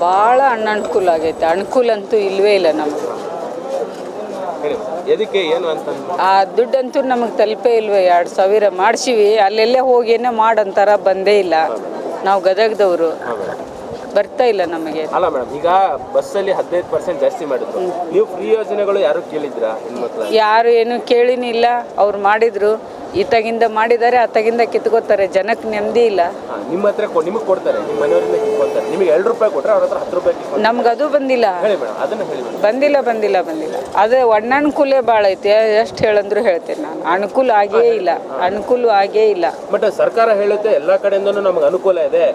ಭಾಳ ಅನನುಕೂಲ ಆಗೈತೆ. ಅನುಕೂಲ ಅಂತೂ ಇಲ್ಲವೇ ಇಲ್ಲ ನಮಗೆ. ಎದಕ್ಕೆ ಏನು ಅಂತ ಆ ದುಡ್ಡಂತೂ ನಮಗೆ ತಲುಪೇ ಇಲ್ವೇ. 2,000 ಮಾಡಿಸಿವಿ, ಅಲ್ಲೆಲ್ಲೇ ಹೋಗೇನೆ ಮಾಡಂತಾರ, ಬಂದೇ ಇಲ್ಲ. ನಾವು ಗದಗದವರು, ಬರ್ತಾ ಇಲ್ಲ ನಮಗೆ. ಅಲ್ಲ ಮೇಡಮ್, ಈಗ ಬಸ್ಸಲ್ಲಿ 15% ಜಾಸ್ತಿ ಮಾಡಿದ್ರು, ನೀವು ಫ್ರೀ ಯೋಜನೆಗಳು ಯಾರು ಕೇಳಿದ್ರಾ? ಯಾರು ಏನು ಕೇಳಿನಿಲ್ಲ. ಅವ್ರು ಮಾಡಿದ್ರು, ಈತಗಿಂದ ಮಾಡಿದ್ದಾರೆ, ಆತಗಿಂದ ಕಿತ್ಕೋತಾರೆ. ಜನಕ್ಕೆ ನೆಮ್ಮದಿ ಇಲ್ಲ. ನಿಮ್ಮ ಹತ್ರ ನಿಮಗೆ ಕೊಡ್ತಾರೆ, ನಿಮ್ಮ ಮನೆಯವರಿಂದ ಕಿತ್ಕೊತಾರೆ. ನಿಮಗೆ 2 ರೂಪಾಯಿ ಕೊಟ್ಟರೆ ಅವ್ರ ಹತ್ರ 10 ರೂಪಾಯಿ ಕಿತ್ಕೊತಾರೆ. ನಮ್ಗೆ ಅದು ಬಂದಿಲ್ಲ. ಹೇಳಿ ಮೇಡಮ್, ಅದನ್ನು ಹೇಳಿ. ಬಂದಿಲ್ಲ. ಅದೇ ಅನನುಕೂಲ ಭಾಳ ಐತೆ. ಎಷ್ಟು ಹೇಳಂದ್ರು ಹೇಳ್ತೇನೆ ನಾನು. ಅನುಕೂಲ ಆಗೇ ಇಲ್ಲ. ಬಟ್ ಸರ್ಕಾರ ಹೇಳುತ್ತೆ ಎಲ್ಲ ಕಡೆಯಿಂದನೂ ನಮಗೆ ಅನುಕೂಲ ಇದೆ,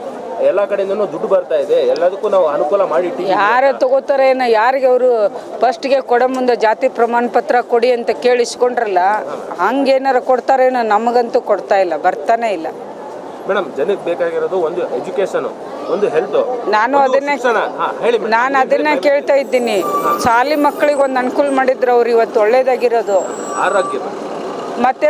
ಎಲ್ಲ ಕಡೆಯಿಂದನೂ ದುಡ್ಡು ಬರ್ತಾ ಇದೆ, ಎಲ್ಲದಕ್ಕೂ ನಾವು ಅನುಕೂಲ ಮಾಡಿ. ಯಾರು ತಗೋತಾರೆ ಏನೋ, ಯಾರಿಗೆ ಅವರು ಫಸ್ಟ್ಗೆ ಕೊಡೋ ಮುಂದೆ ಜಾತಿ ಪ್ರಮಾಣ ಪತ್ರ ಕೊಡಿ ಅಂತ ಕೇಳಿಸ್ಕೊಂಡ್ರಲ್ಲ, ಹಂಗೇನಾರ ಕೊಡ್ತಾರೇನೋ. ನಮಗಂತೂ ಕೊಡ್ತಾ ಇಲ್ಲ, ಬರ್ತಾನೆ ಇಲ್ಲ. ಮೇಡಮ್, ಜನಕ್ಕೆ ಬೇಕಾಗಿರೋದು ಒಂದು ಎಜುಕೇಶನ್, ಒಂದು ಹೆಲ್ತ್. ನಾನು ಅದನ್ನೇ ಕೇಳ್ತಾ ಇದ್ದೀನಿ. ಶಾಲೆ ಮಕ್ಕಳಿಗೆ ಒಂದು ಅನುಕೂಲ ಮಾಡಿದ್ರು ಅವ್ರು, ಇವತ್ತು ಒಳ್ಳೇದಾಗಿರೋದು. ಆರೋಗ್ಯ ಮತ್ತೆ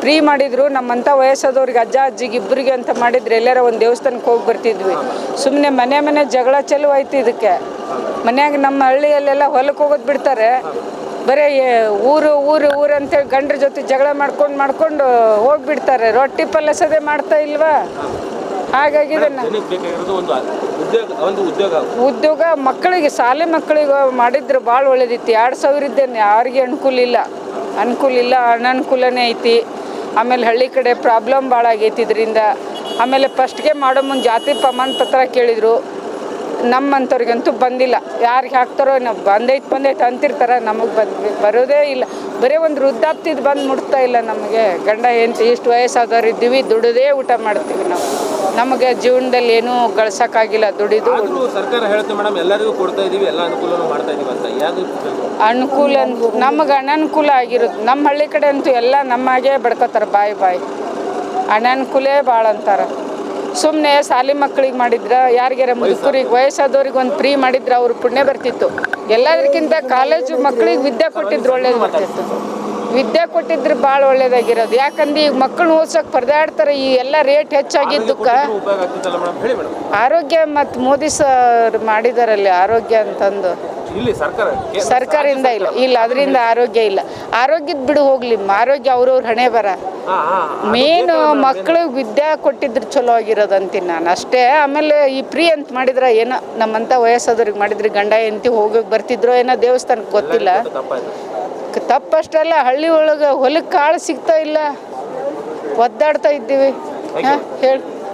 ಫ್ರೀ ಮಾಡಿದ್ರು. ನಮ್ಮಂಥ ವಯಸ್ಸಾದವ್ರಿಗೆ, ಅಜ್ಜ ಅಜ್ಜಿಗೆ ಇಬ್ಬರಿಗೆ ಅಂತ ಮಾಡಿದ್ರು. ಎಲ್ಲಾರ ಒಂದು ದೇವಸ್ಥಾನಕ್ಕೆ ಹೋಗಿ ಬರ್ತಿದ್ವಿ. ಸುಮ್ಮನೆ ಮನೆ ಜಗಳ ಚಲೋ ಆಯ್ತು ಇದಕ್ಕೆ. ಮನ್ಯಾಗ ನಮ್ಮ ಹಳ್ಳಿಯಲ್ಲೆಲ್ಲ ಹೊಲಕ್ಕೆ ಹೋಗೋದು ಬಿಡ್ತಾರೆ. ಬರೀ ಊರು ಅಂತೇಳಿ ಗಂಡ್ರ ಜೊತೆ ಜಗಳ ಮಾಡ್ಕೊಂಡು ಹೋಗ್ಬಿಡ್ತಾರೆ. ರೊಟ್ಟಿ ಪಲ್ಯ ಸದೇ ಮಾಡ್ತಾ ಇಲ್ವಾ? ಹಾಗಾಗಿ ಉದ್ಯೋಗ ಮಕ್ಕಳಿಗೆ, ಶಾಲೆ ಮಕ್ಕಳಿಗೆ ಮಾಡಿದ್ರೆ ಭಾಳ ಒಳ್ಳೇದಿತ್ತು. 2,000 ಇದ್ದೇನೆ, ಯಾರಿಗೆ ಅನುಕೂಲ ಇಲ್ಲ. ಅನನುಕೂಲನೇ ಐತಿ. ಆಮೇಲೆ ಹಳ್ಳಿ ಕಡೆ ಪ್ರಾಬ್ಲಮ್ ಭಾಳ ಆಗೈತಿ ಇದರಿಂದ. ಆಮೇಲೆ ಫಸ್ಟ್ಗೆ ಮಾಡೋ ಮುಂದೆ ಜಾತಿ ಪ್ರಮಾಣ ಪತ್ರ ಕೇಳಿದರು. ನಮ್ಮಂಥವ್ರಿಗಂತೂ ಬಂದಿಲ್ಲ. ಯಾರಿಗೆ ಹಾಕ್ತಾರೋ ನಾವು ಬಂದೈತೆ ಅಂತಿರ್ತಾರೆ. ನಮಗೆ ಬರೋದೇ ಇಲ್ಲ. ಬರೀ ಒಂದು ವೃದ್ಧಾಪ್ತಿದು ಬಂದು ಮುಟ್ತಾ ಇಲ್ಲ ನಮಗೆ. ಗಂಡ ಹೆಂಡತಿ ಇಷ್ಟು ವಯಸ್ಸಾದವ್ರು ಇದ್ದೀವಿ, ದುಡಿದೇ ಊಟ ಮಾಡ್ತೀವಿ ನಾವು. ನಮಗೆ ಜೀವನದಲ್ಲಿ ಏನೂ ಗಳಿಸೋಕ್ಕಾಗಿಲ್ಲ ದುಡಿದು. ಸರ್ಕಾರ ಹೇಳುತ್ತೆ ಮೇಡಮ್, ಎಲ್ಲರಿಗೂ ಕೊಡ್ತಾ ಇದೀವಿ, ಎಲ್ಲ ಅನುಕೂಲನೂ ಮಾಡ್ತಾ ಇದೀವಿ ಅಂತ. ಅನುಕೂಲ ನಮಗೆ ಅನನುಕೂಲ ಆಗಿರುತ್ತೆ. ನಮ್ಮ ಹಳ್ಳಿ ಕಡೆ ಅಂತೂ ಎಲ್ಲ ನಮ್ಮಾಗೆ ಬಡ್ಕೋತಾರೆ ಬಾಯಿ. ಅನನುಕೂಲೇ ಭಾಳ ಅಂತಾರೆ. ಸುಮ್ಮನೆ ಶಾಲೆ ಮಕ್ಕಳಿಗೆ ಮಾಡಿದ್ರೆ, ಯಾರಿಗಾರ ಮುದುಕರಿಗೆ, ವಯಸ್ಸಾದವ್ರಿಗೆ ಒಂದು ಫ್ರೀ ಮಾಡಿದ್ರೆ ಅವ್ರು ಪುಣ್ಯ ಬರ್ತಿತ್ತು. ಎಲ್ಲದಕ್ಕಿಂತ ಕಾಲೇಜು ಮಕ್ಕಳಿಗೆ ವಿದ್ಯೆ ಕೊಟ್ಟಿದ್ರು ಒಳ್ಳೇದು ಬರ್ತಿತ್ತು. ವಿದ್ಯೆ ಕೊಟ್ಟಿದ್ರೆ ಭಾಳ ಒಳ್ಳೇದಾಗಿರೋದು. ಯಾಕಂದ್ರೆ ಈಗ ಮಕ್ಕಳು ಓದ್ಸೋಕೆ ಪರದಾಡ್ತಾರೆ. ಈ ಎಲ್ಲ ರೇಟ್ ಹೆಚ್ಚಾಗಿದ್ದಕ್ಕೆ ಆರೋಗ್ಯ ಮತ್ತು ಮೋದಿ ಸರ್ ಮಾಡಿದಾರಲ್ಲಿ ಆರೋಗ್ಯ ಅಂತಂದು. ಸರ್ಕಾರದಿಂದ ಇಲ್ಲ, ಅದರಿಂದ ಆರೋಗ್ಯ ಇಲ್ಲ. ಆರೋಗ್ಯದ ಬಿಡು ಹೋಗ್ಲಿ, ಆರೋಗ್ಯ ಅವ್ರವ್ರ ಹಣೆ ಬರ. ಮೇನ್ ಮಕ್ಕಳಿಗೆ ವಿದ್ಯೆ ಕೊಟ್ಟಿದ್ರು ಚಲೋ ಆಗಿರೋದು ಅಂತೀನಿ ನಾನು ಅಷ್ಟೇ. ಆಮೇಲೆ ಈ ಫ್ರೀ ಅಂತ ಮಾಡಿದ್ರೆ ಏನೋ ನಮ್ಮಂಥ ವಯಸ್ಸಾದವ್ರಿಗೆ ಮಾಡಿದ್ರೆ ಗಂಡ ಹೆಂಡತಿ ಹೋಗೋಕೆ ಬರ್ತಿದ್ರು ಏನೋ ದೇವಸ್ಥಾನಕ್ಕೆ, ಗೊತ್ತಿಲ್ಲ. ತಪ್ಪಷ್ಟಲ್ಲ, ಹಳ್ಳಿ ಒಳಗೆ ಹೊಲಕ್ಕೆ ಕಾಳು ಸಿಗ್ತಾ ಇಲ್ಲ, ಒದ್ದಾಡ್ತಾ ಇದ್ದೀವಿ. ಹೇಳಿ.